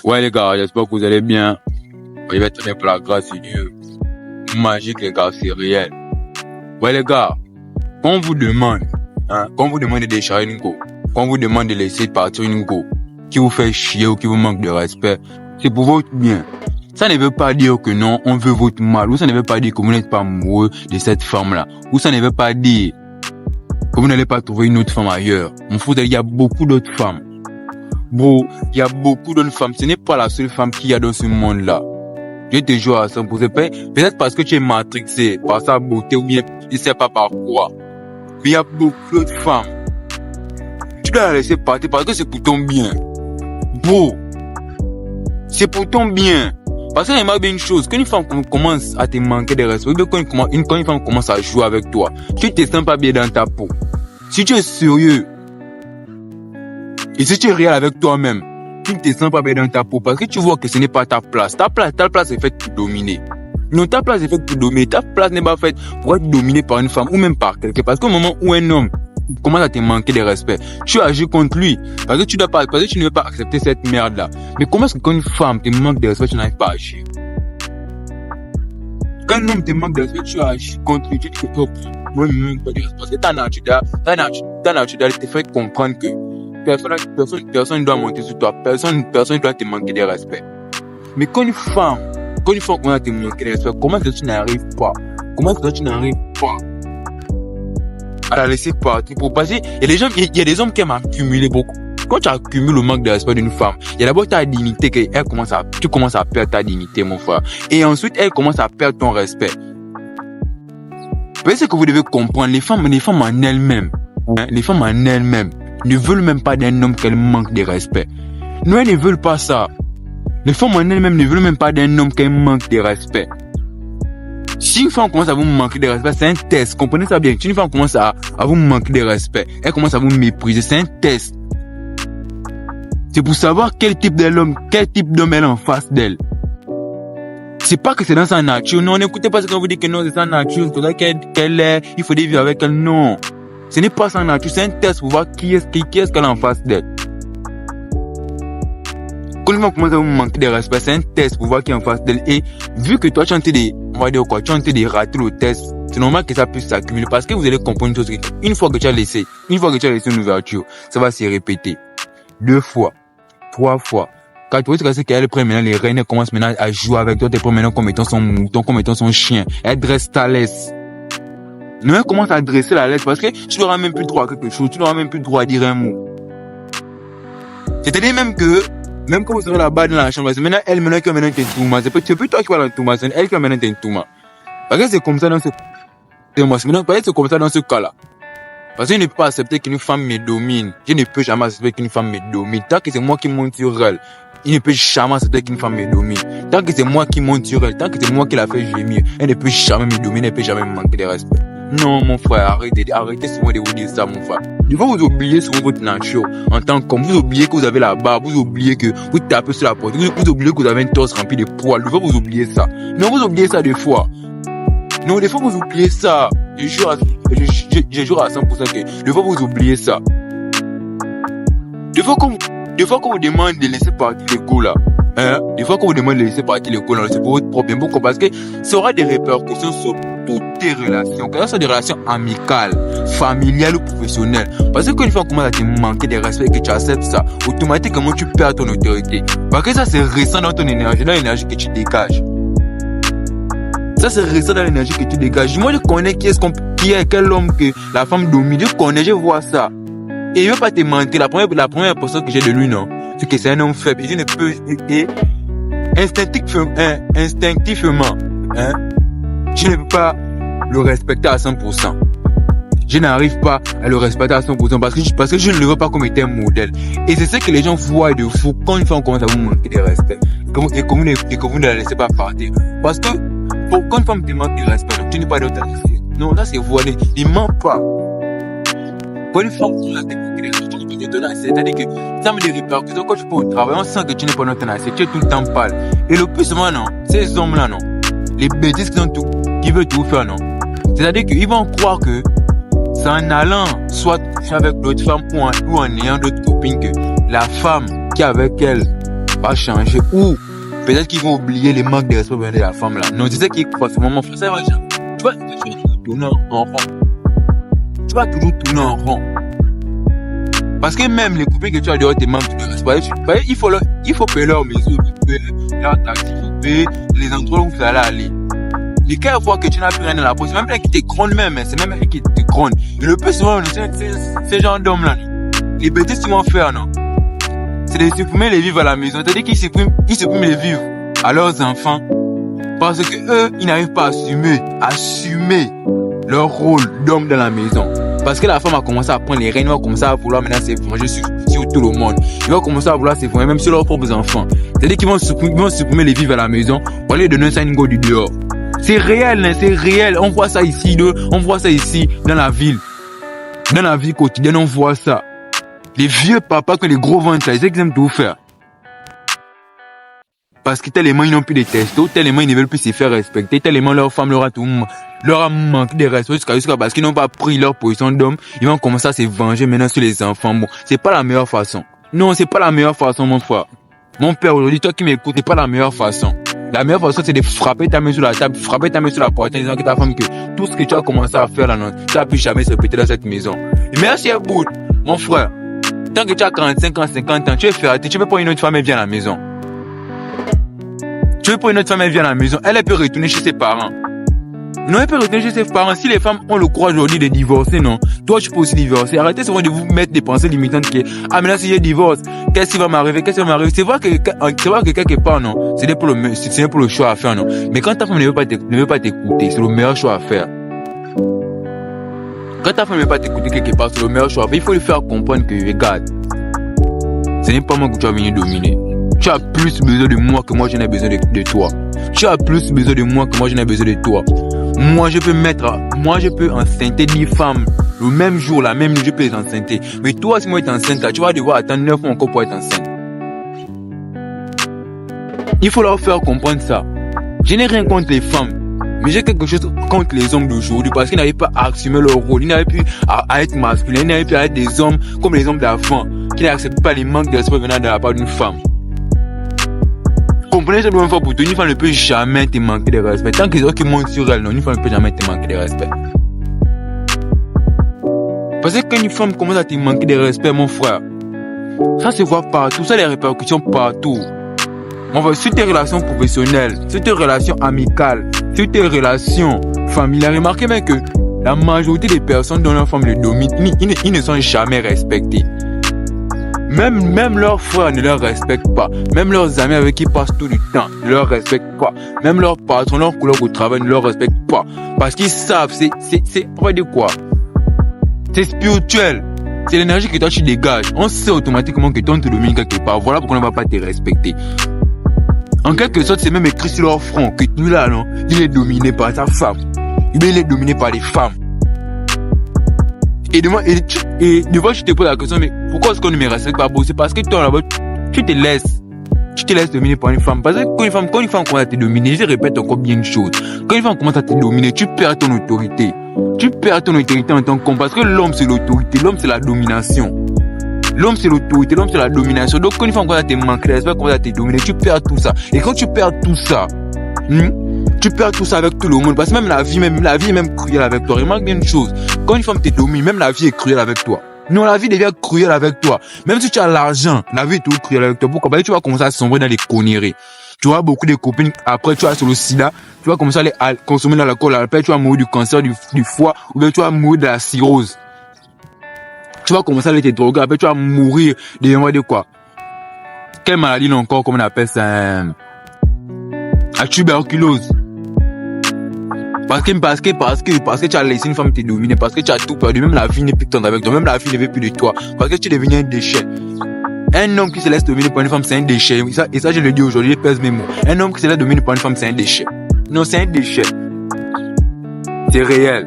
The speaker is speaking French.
Ouais les gars, j'espère que vous allez bien. Je vais très bien pour la grâce de Dieu. Magique les gars, c'est réel. Ouais les gars, quand on vous demande, quand on vous demande de décharger une go, quand on vous demande de laisser partir une go, qui vous fait chier ou qui vous manque de respect, c'est pour votre bien. Ça ne veut pas dire que non, on veut votre mal, ou ça ne veut pas dire que vous n'êtes pas amoureux de cette femme-là, ou ça ne veut pas dire que vous n'allez pas trouver une autre femme ailleurs. On fout, il y a beaucoup d'autres femmes. Bro, il y a beaucoup d'autres femmes. Ce n'est pas la seule femme qu'il y a dans ce monde-là. Je te jure à 100%. Peut-être parce que tu es matrixé par sa beauté ou bien je sais pas par quoi. Mais il y a beaucoup d'autres femmes. Tu dois la laisser partir parce que c'est pour ton bien. Bro, c'est pour ton bien. Parce que remarque bien une chose, quand une femme commence à te manquer de respect, ou bien quand une femme commence à jouer avec toi, tu te sens pas bien dans ta peau. Si tu es sérieux, et si tu es réel avec toi-même, tu ne te sens pas bien dans ta peau parce que tu vois que ce n'est pas ta place. Ta place est faite pour dominer. Non, ta place est faite pour dominer. Ta place n'est pas faite pour être dominée par une femme ou même par quelqu'un. Parce qu'au moment où un homme commence à te manquer de respect, tu agis contre lui. Parce que tu ne veux pas accepter cette merde-là. Mais comment est-ce que quand une femme te manque de respect, tu n'arrives pas à agir? Quand un homme te manque de respect, tu agis contre lui. Tu te dis que, moi, je ne veux pas de respect. Parce que ta nature te fait comprendre que personne ne doit monter sur toi. Personne ne doit te manquer de respect. Mais quand une femme commence à te manquer de respect, comment est-ce que tu n'arrives pas à la laisser partir pour passer? Il y a des hommes qui aiment accumuler beaucoup. Quand tu accumules le manque de respect d'une femme, il y a d'abord ta dignité tu commences à perdre ta dignité, mon frère. Et ensuite, elle commence à perdre ton respect. Vous voyez ce que vous devez comprendre, les femmes en elles-mêmes, ne veulent même pas d'un homme qu'elles manquent de respect. Non, elles ne veulent pas ça. Les femmes en elles-mêmes ne veulent même pas d'un homme qu'elles manquent de respect. Si une femme commence à vous manquer de respect, c'est un test. Comprenez ça bien. Si une femme commence à vous manquer de respect, elle commence à vous mépriser, c'est un test. C'est pour savoir quel type d'homme elle a en face d'elle. C'est pas que c'est dans sa nature. Non, n'écoutez pas ce qu'on vous dit que non, c'est sa nature. C'est là qu'elle est. Il faut vivre avec elle. Non. Ce n'est pas sa nature. C'est un test pour voir qui est-ce qu'elle a en face d'elle. Quand une femme commence à vous manquer de respect, c'est un test pour voir qui est en face d'elle. Et vu que toi, tu es en train de rater le test, c'est normal que ça puisse s'accumuler parce que vous allez comprendre une chose. Une fois que tu as laissé une ouverture, ça va se répéter. 2 fois, 3 fois. 4 fois, c'est qu'elle prend maintenant les reines, elle commence maintenant à jouer avec toi, elle prend maintenant comme étant son mouton, comme étant son chien. Elle dresse ta laisse. Non, elle commence à dresser la laisse parce que tu n'auras même plus droit à quelque chose, tu n'auras même plus droit à dire un mot. C'est-à-dire même quand vous serez là-bas dans la chambre, c'est maintenant elle qui va maintenant t'entouma. C'est plus toi qui vas l'entouma, c'est elle qui va maintenant t'entouma. Parce que c'est comme ça dans ce cas-là. Parce que je ne peux pas accepter qu'une femme me domine. Je ne peux jamais accepter qu'une femme me domine. Tant que c'est moi qui monte sur elle, il ne peut jamais accepter qu'une femme me domine. Tant que c'est moi qui monte sur elle, tant que c'est moi qui la fait gémir, elle ne peut jamais me dominer, elle ne peut jamais me manquer de respect. Non, mon frère, arrêtez souvent de vous dire ça, mon frère. Il faut vous oublier souvent votre nature. En tant qu'homme, vous oubliez que vous avez la barbe, vous oubliez que vous tapez sur la porte, vous oubliez que vous avez un torse rempli de poils. Il faut vous oublier ça. Non, vous oubliez ça des fois. Non, des fois vous oubliez ça. Je jure à 100% que des fois vous oubliez ça. Des fois qu'on vous demande de laisser partir les go là. Des fois qu'on vous demande de laisser partir les go là, c'est pour votre problème. Pourquoi? Parce que ça aura des répercussions sur toutes tes relations. Que ce soit des relations amicales, familiales ou professionnelles. Parce que quand une fois qu'on commence à te manquer de respect et que tu acceptes ça, automatiquement tu perds ton autorité. Parce que ça c'est récent dans ton énergie, dans l'énergie que tu dégages. Ça c'est récent dans l'énergie que tu dégages. Moi je connais quel homme que la femme domine. Je connais, je vois ça. Et je veux pas te mentir, la première impression que j'ai de lui, non, c'est que c'est un homme faible. Et je ne peux, instinctivement, je ne peux pas le respecter à 100%. Je n'arrive pas à le respecter à 100% parce que je ne le vois pas comme étant un modèle. Et c'est ça que les gens voient de vous quand une fois on commence à vous manquer de respect. Et que vous ne la laissez pas partir. Parce que, quand une femme te manque de respect, tu n'es pas d'autorité. Non, là c'est voilé. Il ment pas. Quand une femme te manque de respect, tu n'es pas d'autorité. C'est-à-dire que ça me des répercussions. Quand tu peux au travail, on sent que tu n'es pas d'autorité. Tu es tout le temps pâle. Et le plus souvent, non, ces hommes-là, non, les bêtises qui veulent tout faire, non. C'est-à-dire qu'ils vont croire que c'est en allant soit avec d'autres femmes ou en ayant d'autres copines que la femme qui est avec elle va changer. Ou peut-être qu'ils vont oublier les manques de respect de la femme là. Non, tu sais qu'il croit ce moment, ça va jamais. Tu vas toujours tourner en rond. Tu vas toujours tourner en rond. Parce que même les couples que tu as dehors te manquent de respect. Il faut payer leur maison, leur taxi, il faut payer les endroits où vous allez aller. Et quand ils voient que tu n'as plus rien dans la poche, c'est même elle qui te gronde même, c'est même elle qui te gronde. Et le plus souvent, ces gens d'hommes là, les bêtises qu'ils vont faire, non, c'est de supprimer les vivres à la maison. C'est-à-dire qu'ils suppriment les vivres à leurs enfants. Parce que eux, ils n'arrivent pas à assumer leur rôle d'homme dans la maison. Parce que la femme a commencé à prendre les rênes, elle va commencer à vouloir maintenant se venger sur tout le monde. Ils vont commencer à vouloir se venger même sur leurs propres enfants. C'est-à-dire qu'ils vont supprimer les vivres à la maison pour aller donner ça à une go du dehors. C'est réel, hein, c'est réel. On voit ça ici, dans la ville. Dans la vie quotidienne, on voit ça. Les vieux papas que les gros ventres, ils aiment tout faire. Parce que tellement ils n'ont plus de testo, tellement ils ne veulent plus se faire respecter, tellement leur femme leur a manqué de respect jusqu'à parce qu'ils n'ont pas pris leur position d'homme, ils vont commencer à se venger maintenant sur les enfants. Bon, c'est pas la meilleure façon. Non, c'est pas la meilleure façon, mon frère. Mon père, aujourd'hui, toi qui m'écoutes, c'est pas la meilleure façon. La meilleure façon, c'est de frapper ta main sur la table, frapper ta main sur la porte en disant que ta femme, que tout ce que tu as commencé à faire là, non, ça ne peut jamais se répéter dans cette maison. Et merci à bout, mon frère. Tant que tu as 45 ans, 50 ans, tu es ferré, tu veux pas une autre femme, elle vient à la maison. Tu veux pas une autre femme, elle vient à la maison, elle peut retourner chez ses parents. Non, elle peut retourner chez ses parents. Si les femmes ont le courage aujourd'hui de divorcer, non, toi tu peux aussi divorcer. Arrêtez souvent de vous mettre des pensées limitantes qui ah mais là si je divorce, qu'est-ce qui va m'arriver, c'est vrai que quelque part non, c'est pour le choix à faire non. Mais quand ta femme ne veut pas t'écouter, c'est le meilleur choix à faire. Quand ta femme ne veut pas t'écouter quelque part, c'est le meilleur choix à faire. Il faut lui faire comprendre que regarde, ce n'est pas moi que tu vas venir dominer. Tu as plus besoin de moi que moi je n'ai besoin de toi. Tu as plus besoin de moi que moi je n'ai besoin de toi. Moi je peux enceinter 10 femmes le même jour, la même nuit, je peux les enceinter. Mais toi, si moi tu es enceinte, là, tu vas devoir attendre 9 mois encore pour être enceinte. Il faut leur faire comprendre ça. Je n'ai rien contre les femmes, mais j'ai quelque chose contre les hommes d'aujourd'hui parce qu'ils n'arrivent pas à assumer leur rôle, ils n'arrivent plus à être masculins, ils n'arrivent plus à être des hommes comme les hommes d'avant, qui n'acceptent pas les manques de respect venant de la part d'une femme. Comprenez cette bonne fois pour tout, une femme ne peut jamais te manquer de respect. Tant que les autres qui montent sur elle, non, une femme ne peut jamais te manquer de respect. Parce que quand une femme commence à te manquer de respect, mon frère, ça se voit partout, ça a des répercussions partout. On va sur tes relations professionnelles, sur tes relations amicales, sur tes relations familiales. Remarquez bien que la majorité des personnes dont leur femme le domine, ils ne sont jamais respectés. Même leurs frères ne leur respectent pas. Même leurs amis avec qui ils passent tout le temps ne leur respectent pas. Même leurs patrons, leurs collègues au travail ne leur respectent pas. Parce qu'ils savent, on va dire quoi? C'est spirituel. C'est l'énergie que toi tu dégages. On sait automatiquement que toi on te domine quelque part. Voilà pourquoi on ne va pas te respecter. En quelque sorte, c'est même écrit sur leur front que lui là, non, il est dominé par sa femme. Il est dominé par les femmes. Et devant, je te pose la question, mais pourquoi est-ce qu'on ne me respecte pas beaucoup? C'est parce que toi, là-bas, tu te laisses dominer par une femme. Parce que quand une femme commence à te dominer, je répète encore bien une chose. Quand une femme commence à te dominer, tu perds ton autorité. Tu perds ton autorité en tant qu'homme. Parce que l'homme, c'est l'autorité. L'homme, c'est la domination. L'homme, c'est l'autorité. L'homme, c'est la domination. Donc, quand une femme commence à te manquer de respect, commence à te dominer, tu perds tout ça. Et quand tu perds tout ça, tu perds tout ça avec tout le monde. Parce que même la vie est même cruelle avec toi. Remarque bien une chose. Quand une femme te domine, même la vie est cruelle avec toi. Non, la vie devient cruelle avec toi. Même si tu as l'argent, la vie est tout cruelle avec toi. Pourquoi? Parce que tu vas commencer à sombrer dans les conneries. Tu auras beaucoup de copines. Après, tu vas sur le sida. Tu vas commencer à consommer de l'alcool. Après, tu vas mourir du cancer du foie. Ou bien tu vas mourir de la cirrhose. Tu vas commencer à aller te droguer. Après, tu vas mourir de quoi? Quelle maladie là encore, comme on appelle ça? La tuberculose. Parce que tu as laissé une femme te dominer, parce que tu as tout perdu, même la vie n'est plus tendre avec toi, même la vie ne veut plus de toi, parce que tu es devenu un déchet. Un homme qui se laisse dominer par une femme, c'est un déchet. Et ça, je le dis aujourd'hui, je pèse mes mots. Un homme qui se laisse dominer par une femme, c'est un déchet. Non, c'est un déchet. C'est réel.